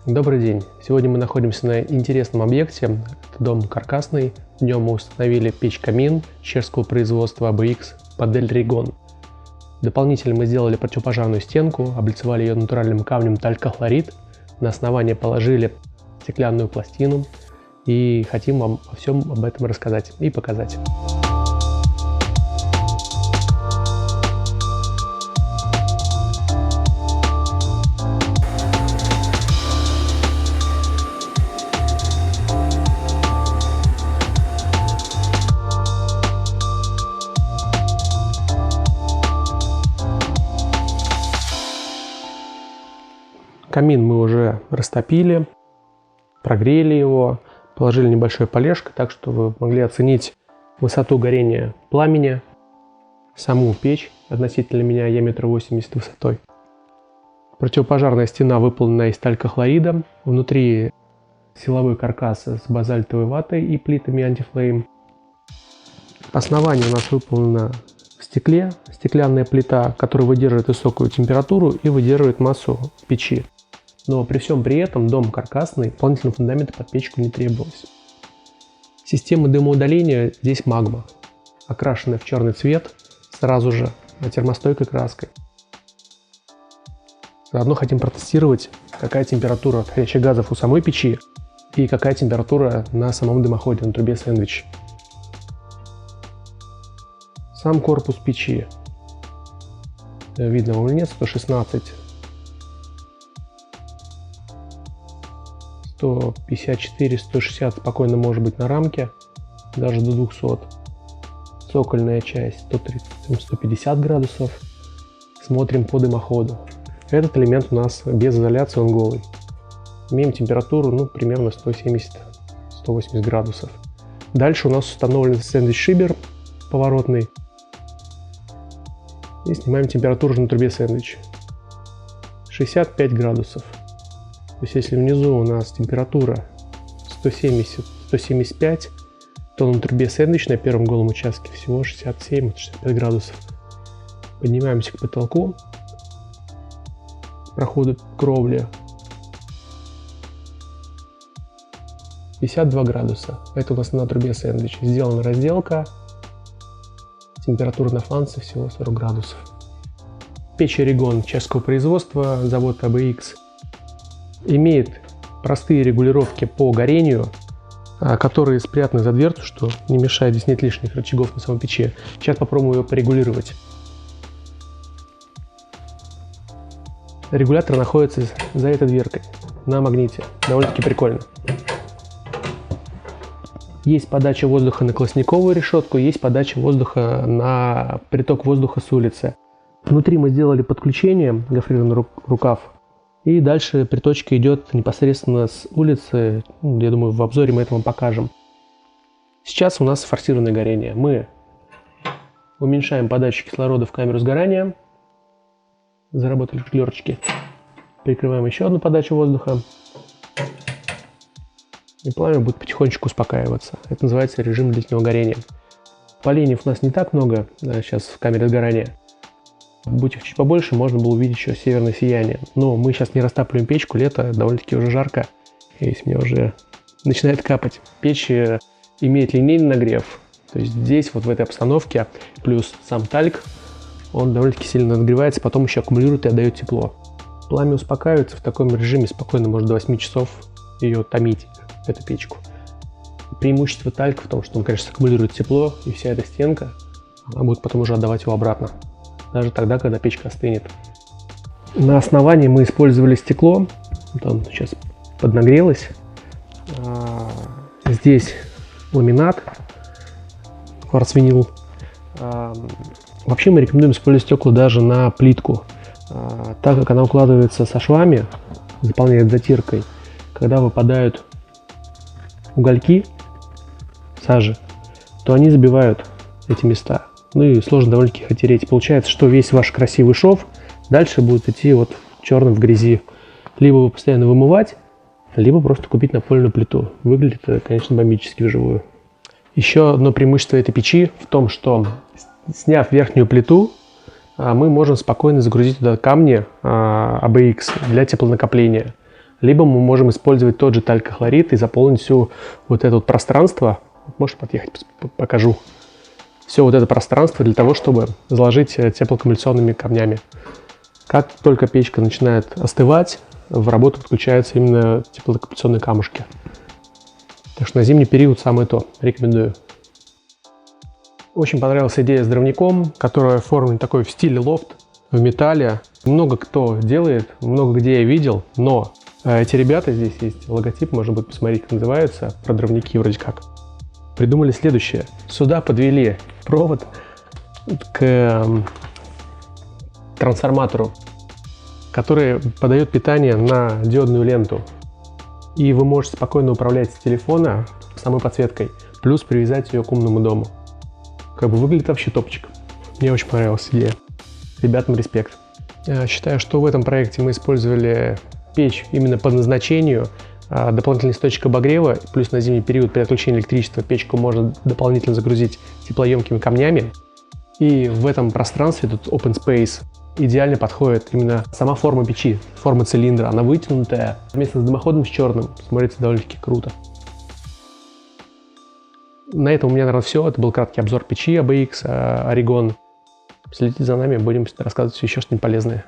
Добрый день! Сегодня мы находимся на интересном объекте. Это дом каркасный. В нем мы установили печь-камин чешского производства ABX модель Rigon. Дополнительно мы сделали противопожарную стенку, облицевали ее натуральным камнем талькохлорид. На основание положили стеклянную пластину и хотим вам во всем об этом рассказать и показать. Камин мы уже растопили, прогрели его, положили небольшое полежко, так что вы могли оценить высоту горения пламени, саму печь относительно меня, я 1,80 м высотой. Противопожарная стена выполнена из талькохлорида, внутри силовой каркас с базальтовой ватой и плитами антифлейм. Основание у нас выполнено в стекле, стеклянная плита, которая выдерживает высокую температуру и выдерживает массу печи. Но при всем при этом дом каркасный, дополнительного фундамента под печку не требовалось. Система дымоудаления здесь магма, окрашенная в черный цвет сразу же термостойкой краской. Заодно хотим протестировать, какая температура отходящих газов у самой печи и какая температура на самом дымоходе, на трубе сэндвич. Сам корпус печи, видно или нет, 116, 154, 160 спокойно может быть на рамке, даже до 200. Цокольная часть 130, 150 градусов. Смотрим по дымоходу. Этот элемент у нас без изоляции, он голый. Имеем температуру примерно 170-180 градусов. Дальше у нас установлен сэндвич-шибер поворотный. И снимаем температуру на трубе сэндвич. 65 градусов. То есть если внизу у нас температура 170-175, то на трубе сэндвич на первом голом участке всего 67-65 градусов. Поднимаемся к потолку, проходу кровли 52 градуса. Это у нас на трубе сэндвич. Сделана разделка. Температура на фланце всего 40 градусов. Печь Rigon чешского производства, завод ABX, имеет простые регулировки по горению, которые спрятаны за дверцу, что не мешает, здесь нет лишних рычагов на самой печи. Сейчас попробуем ее порегулировать. Регулятор находится за этой дверкой на магните. Довольно-таки прикольно. Есть подача воздуха на колосниковую решетку, есть подача воздуха на приток воздуха с улицы. Внутри мы сделали подключение, гофрированный рукав. И дальше приточка идет непосредственно с улицы. Я думаю, в обзоре мы это вам покажем. Сейчас у нас форсированное горение. Мы уменьшаем подачу кислорода в камеру сгорания. Заработали шклерочки. Прикрываем еще одну подачу воздуха. И пламя будет потихонечку успокаиваться. Это называется режим длительного горения. Поленьев у нас не так много сейчас в камере сгорания. Будь их чуть побольше, можно было увидеть еще северное сияние. Но мы сейчас не растапливаем печку, лето довольно-таки уже жарко. И мне уже начинает капать. Печь имеет линейный нагрев. То есть здесь, вот в этой обстановке, плюс сам тальк, он довольно-таки сильно нагревается, потом еще аккумулирует и отдает тепло. Пламя успокаивается в таком режиме, спокойно может до 8 часов ее томить, эту печку. Преимущество талька в том, что он, конечно, аккумулирует тепло, и вся эта стенка, она будет потом уже отдавать его обратно. Даже тогда, когда печка остынет. На основании мы использовали стекло. Вот оно сейчас поднагрелось. Здесь ламинат, кварцвинил. Вообще мы рекомендуем использовать стекла даже на плитку, так как она укладывается со швами, заполняет затиркой. Когда выпадают угольки сажи, то они забивают эти места. Ну и сложно довольно-таки их оттереть. Получается, что весь ваш красивый шов дальше будет идти вот черным в грязи. Либо вы постоянно вымывать, либо просто купить напольную плиту. Выглядит это, конечно, бомбически вживую. Еще одно преимущество этой печи в том, что, сняв верхнюю плиту, мы можем спокойно загрузить туда камни ABX для теплонакопления. Либо мы можем использовать тот же талькохлорид и заполнить все вот это вот пространство. Можешь подъехать, покажу. Все вот это пространство для того, чтобы заложить теплоаккумуляционными камнями. Как только печка начинает остывать, в работу подключаются именно теплоаккумуляционные камушки. Так что на зимний период самое то. Рекомендую. Очень понравилась идея с дровником, которая оформлена такой в стиле лофт, в металле. Много кто делает, много где я видел, но эти ребята, здесь есть логотип, можно будет посмотреть, как называются, про дровники вроде как, придумали следующее. Сюда подвели провод к трансформатору, который подает питание на диодную ленту. И вы можете спокойно управлять с телефона самой подсветкой, плюс привязать ее к умному дому. Как бы выглядит вообще топчик. Мне очень понравилась идея. Ребятам респект. Считаю, что в этом проекте мы использовали печь именно по назначению, дополнительный источник обогрева, плюс на зимний период при отключении электричества печку можно дополнительно загрузить теплоемкими камнями. И в этом пространстве, тут open space, идеально подходит именно сама форма печи, форма цилиндра. Она вытянутая, вместе с дымоходом с черным, смотрится довольно-таки круто. На этом у меня, наверное, все. Это был краткий обзор печи ABX Oregon. Следите за нами, будем рассказывать еще что-нибудь полезное.